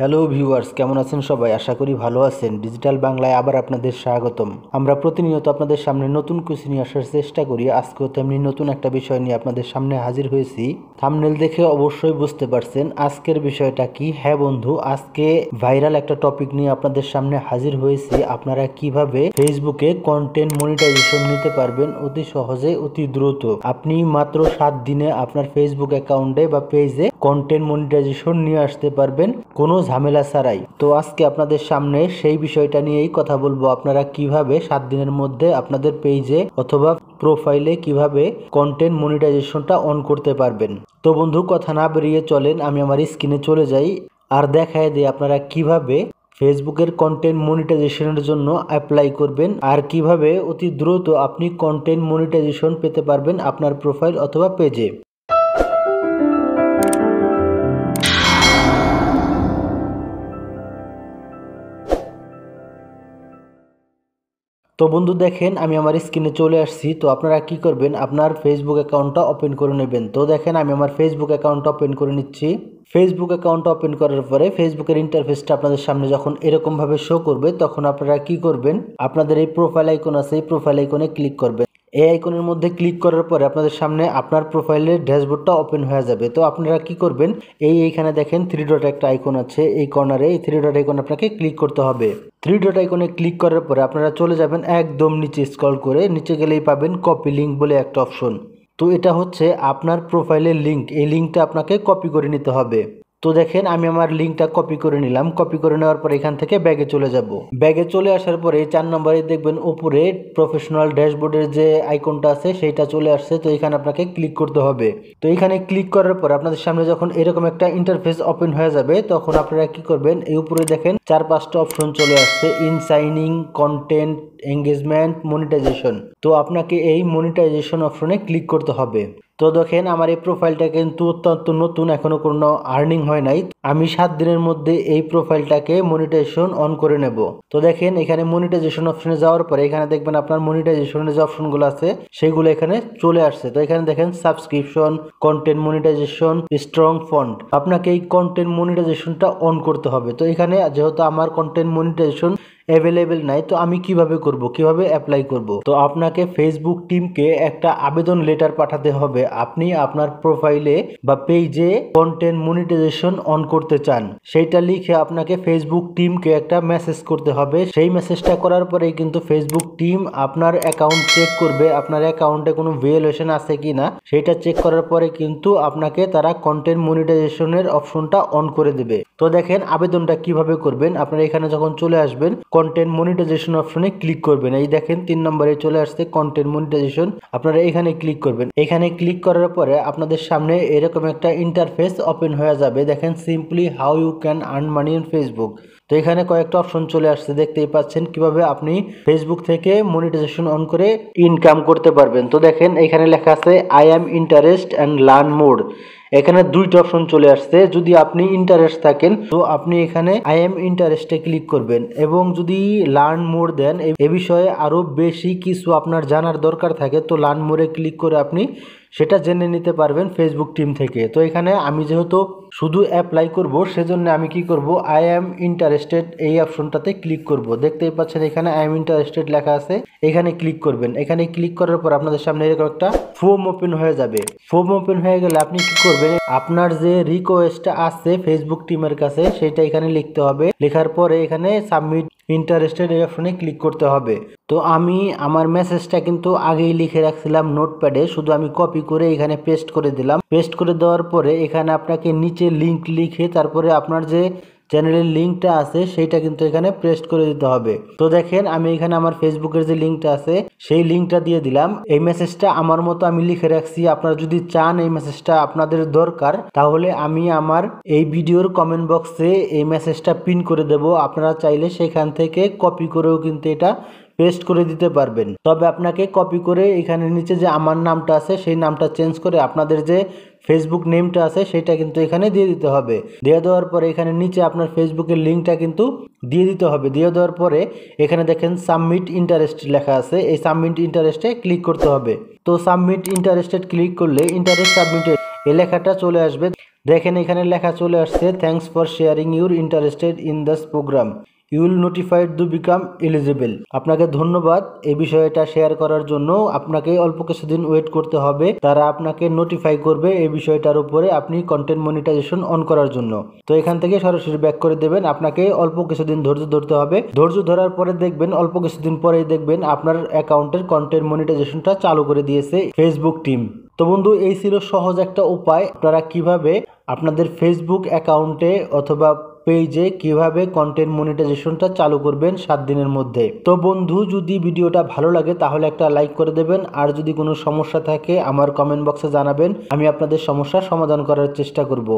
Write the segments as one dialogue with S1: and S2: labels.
S1: Hello viewers, কেমন আছেন সবাই? আশা করি ভালো আছেন। ডিজিটাল বাংলায় আবার আপনাদের স্বাগতম। আমরা প্রতিনিয়ত আপনাদের সামনে নতুন কিছু নিয়ে আসার চেষ্টা করি। আজকেও তেমনি নতুন একটা বিষয় নিয়ে আপনাদের সামনে হাজির হয়েছি। থাম্বনেল দেখে অবশ্যই বুঝতে পারছেন আজকের বিষয়টা কি। হ্যাঁ বন্ধু, আজকে ভাইরাল একটা টপিক নিয়ে আপনাদের সামনে হাজির হয়েছি। আপনারা কিভাবে ফেসবুকে কন্টেন্ট মনিটাইজেশন নিতে পারবেন অতি সহজে, অতি দ্রুত। আপনি মাত্র 7 দিনে আপনার ফেসবুক অ্যাকাউন্টে বা পেজে কন্টেন্ট মনিটাইজেশন নিয়ে আসতে পারবেন কোনো ঝামেলা ছাড়াই। তো আজকে আপনাদের সামনে সেই বিষয়টা নিয়েই কথা বলবো। আপনারা কিভাবে 7 দিনের মধ্যে আপনাদের পেজে অথবা প্রোফাইলে কিভাবে কন্টেন্ট মনিটাইজেশনটা অন করতে পারবেন। তো বন্ধু, কথা না বেরিয়ে চলেন আমি আমার স্ক্রিনে চলে যাই আর দেখায় দিই আপনারা কিভাবে ফেসবুকের কন্টেন্ট মনিটাইজেশনের জন্য অ্যাপ্লাই করবেন আর কিভাবে অতি দ্রুত আপনি কন্টেন্ট মনিটাইজেশন পেতে পারবেন আপনার প্রোফাইল অথবা পেজে। তো বন্ধু দেখেন, আমি আমার স্ক্রিনে চলে আসছি। তো আপনারা কি করবেন, আপনার ফেসবুক অ্যাকাউন্টটা ওপেন করে নেবেন। তো দেখেন আমি আমার ফেসবুক অ্যাকাউন্টটা ওপেন করে নিচ্ছি। ফেসবুক অ্যাকাউন্টটা ওপেন করার পরে ফেসবুকের ইন্টারফেসটা আপনাদের সামনে যখন এরকমভাবে শো করবে, তখন আপনারা কি করবেন, আপনাদের এই প্রোফাইল আইকন আছে, এই প্রোফাইল আইকনে ক্লিক করবেন। এই আইকনের মধ্যে ক্লিক করার পরে আপনাদের সামনে আপনার প্রোফাইলের ড্যাশবোর্ডটা ওপেন হয়ে যাবে। তো আপনারা কি করবেন, এইখানে দেখেন 3 ডট একটা আইকন আছে, এই কর্নারে এই 3 ডট আইকন আপনাকে ক্লিক করতে হবে। 3 ডট আইকনে ক্লিক করার পরে আপনারা চলে যাবেন একদম নিচে, স্ক্রল করে নিচে গেলেই পাবেন কপি লিঙ্ক বলে একটা অপশন। তো এটা হচ্ছে আপনার প্রোফাইলের লিঙ্ক, এই লিঙ্কটা আপনাকে কপি করে নিতে হবে। তো দেখেন আমি আমার লিঙ্কটা কপি করে নিলাম। কপি করে নেওয়ার পর এখান থেকে ব্যাগে চলে যাব। ব্যাগে চলে আসার পরে 4 নম্বরে দেখবেন উপরে প্রফেশনাল ড্যাশবোর্ডের যে আইকনটা আছে সেইটা চলে আসছে। তো এখানে আপনাকে ক্লিক করতে হবে। তো এখানে ক্লিক করার পর আপনাদের সামনে যখন এরকম একটা ইন্টারফেস ওপেন হয়ে যাবে, তখন আপনারা কি করবেন, এই উপরে দেখেন 4-5টা অপশন চলে আসছে, ইনসাইনিং, কন্টেন্ট, এঙ্গেজমেন্ট, মনিটাইজেশন। তো আপনাকে এই মনিটাইজেশন অপশনে ক্লিক করতে হবে। তো দেখেন আমার এই প্রোফাইলটা কিন্তু অত্যন্ত নতুন, এখনো কোনো আর্নিং হয় নাই। আমি 7 দিনের মধ্যে এই প্রোফাইলটাকে মনিটাইজেশন অন করে নেব। তো দেখেন এখানে মনিটাইজেশন অপশনে যাওয়ার পরে এখানে দেখবেন আপনার মনিটাইজেশনের যে অপশনগুলো আছে সেগুলো এখানে চলে আসছে। তো এখানে দেখেন subscription, content monetization, strong font. আপনাকে এই কন্টেন্ট মনিটাইজেশনটা অন করতে হবে। তো এখানে যেহেতু আমার কন্টেন্ট মনিটাইজেশন অ্যাভেলেবেল নাই, তো আমি কিভাবে করব, কিভাবে অ্যাপ্লাই করব। তো আপনাকে ফেসবুক টিমকে একটা আবেদন লেটার পাঠাতে হবে। আপনি আপনার প্রোফাইলে বা পেজে কন্টেন্ট মনিটাইজেশন অন করতে চান, সেইটা লিখে আপনাকে ফেসবুক টিমকে একটা মেসেজ করতে হবে। সেই মেসেজটা করার পরেই কিন্তু ফেসবুক টিম আপনার অ্যাকাউন্ট চেক করবে, আপনার অ্যাকাউন্টে কোনো ভিওলেশন আছে কিনা সেটা চেক করার পরে কিন্তু আপনাকে তারা কন্টেন্ট মনিটাইজেশনের অপশনটা অন করে দেবে। তো দেখেন আবেদনটা কিভাবে করবেন, আপনারা এখানে যখন চলে আসবেন কন্টেন্ট মনিটাইজেশন অপশনে ক্লিক করবেন। এই দেখেন 3 নম্বরে চলে আসছে কন্টেন্ট মনিটাইজেশন, আপনারা এখানে ক্লিক করবেন। এখানে ক্লিক করার পরে আপনাদের সামনে এরকম একটা ইন্টারফেস ওপেন হয়ে যাবে। দেখেন simply how you can earn money on Facebook. তো এখানে কয়েকটা অপশন চলে আসছে, দেখতেই পাচ্ছেন কিভাবে আপনি ফেসবুক থেকে মনিটাইজেশন অন করে ইনকাম করতে পারবেন। তো দেখেন এখানে লেখা আছে I am interest and learn more. এখানে 2টা অপশন চলে আসছে। যদি আপনি ইন্টারেস্ট থাকেন তো আপনি এখানে আই এম ইন্টারেস্টে ক্লিক করবেন, এবং যদি লার্ন মোর দেন, এ বিষয়ে আরো বেশি কিছু আপনার জানার দরকার থাকে, তো লার্ন মোরে ক্লিক করে আপনি সেটা জেনে নিতে পারবেন ফেসবুক টিম থেকে। তো এখানে আমি যেহেতু শুধু অ্যাপ্লাই করব, সেজন্য আমি কি করব, আই অ্যাম ইন্টারেস্টেড এই অপশনটাতে ক্লিক করব। দেখতেই পাচ্ছেন এখানে আই এম ইন্টারেস্টেড লেখা আছে, এখানে ক্লিক করবেন। এখানে ক্লিক করার পর আপনাদের সামনে এরকম একটা ফর্ম ওপেন হয়ে যাবে। ফর্ম ওপেন হয়ে গেলে আপনি কি করবেন, আপনার যে রিকোয়েস্টটা আছে ফেসবুক টিমের কাছে সেটা এখানে লিখতে হবে। লেখার পরে এখানে সাবমিট ইন্টারেস্টেড এই অপশনে ক্লিক করতে হবে। তো আমি আমার মেসেজটা কিন্তু আগেই লিখে রাখছিলাম নোটপ্যাডে, শুধু আমি কপি করে এখানে পেস্ট করে দিলাম। পেস্ট করে দেওয়ার পরে এখানে আপনাকে নিচে লিংক লিখে তারপরে আপনার যে চ্যানেলের লিঙ্কটা আছে সেইটা কিন্তু এখানে পেস্ট করে দিতে হবে। তো দেখেন আমি এখানে আমার ফেসবুকের যে লিঙ্কটা আছে সেই লিঙ্কটা দিয়ে দিলাম। এই মেসেজটা আমার মতো আমি লিখে রাখছি। আপনারা যদি চান এই মেসেজটা আপনাদের দরকার, তাহলে আমি আমার এই ভিডিওর কমেন্ট বক্সে এই মেসেজটা পিন করে দেব। আপনারা চাইলে সেখান থেকে কপি করেও কিন্তু এটা পেস্ট করে দিতে পারবেন। তবে আপনাকে কপি করে এখানে নিচে যে আমার নামটা আছে সেই নামটা চেঞ্জ করে আপনাদের যে ফেসবুক নেমটা আছে সেটা কিন্তু এখানে দিয়ে দিতে হবে। দিয়ে দেওয়ার পরে এখানে নিচে আপনার ফেসবুকের লিঙ্কটা কিন্তু দিয়ে দিতে হবে। দিয়ে দেওয়ার পরে এখানে দেখেন সাবমিট ইন্টারেস্ট লেখা আছে, এই সাবমিট ইন্টারেস্টে ক্লিক করতে হবে। তো সাবমিট ইন্টারেস্টেড ক্লিক করলে ইন্টারেস্ট সাবমিটেড এই লেখাটা চলে আসবে। দেখেন এখানে লেখা চলে আসছে, thanks for sharing your interested in this programme, you will notified to become eligible. আপনাকে ধন্যবাদ এই বিষয়টা শেয়ার করার জন্য। আপনাকে অল্প কিছুদিন ওয়েট করতে হবে, তারা আপনাকে নোটিফাই করবে এই বিষয়টার উপরে আপনি কন্টেন্ট মনিটাইজেশন অন করার জন্য। তো এখান থেকে সরাসরি ব্যাক করে দেবেন। আপনাকে অল্প কিছুদিন ধৈর্য ধরতে হবে। ধৈর্য ধরার পরে দেখবেন অল্প কিছুদিন পরেই দেখবেন আপনার অ্যাকাউন্টের কন্টেন্ট মনিটাইজেশনটা চালু করে দিয়েছে ফেসবুক টিম। তো বন্ধু, এই ছিল সহজ একটা উপায় আপনারা কিভাবে আপনাদের ফেসবুক অ্যাকাউন্টে অথবা পেজে কিভাবে কন্টেন্ট মনিটাইজেশনটা চালু করবেন 7 দিনের মধ্যে। তো বন্ধু, যদি ভিডিওটা ভালো লাগে তাহলে একটা লাইক করে দেবেন, আর যদি কোনো সমস্যা থাকে আমার কমেন্ট বক্সে জানাবেন, আমি আপনাদের সমস্যার সমাধান করার চেষ্টা করব।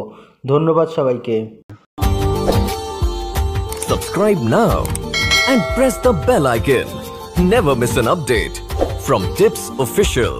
S1: ধন্যবাদ সবাইকে।
S2: Subscribe now and press the bell icon. Never miss an update from Tips Official.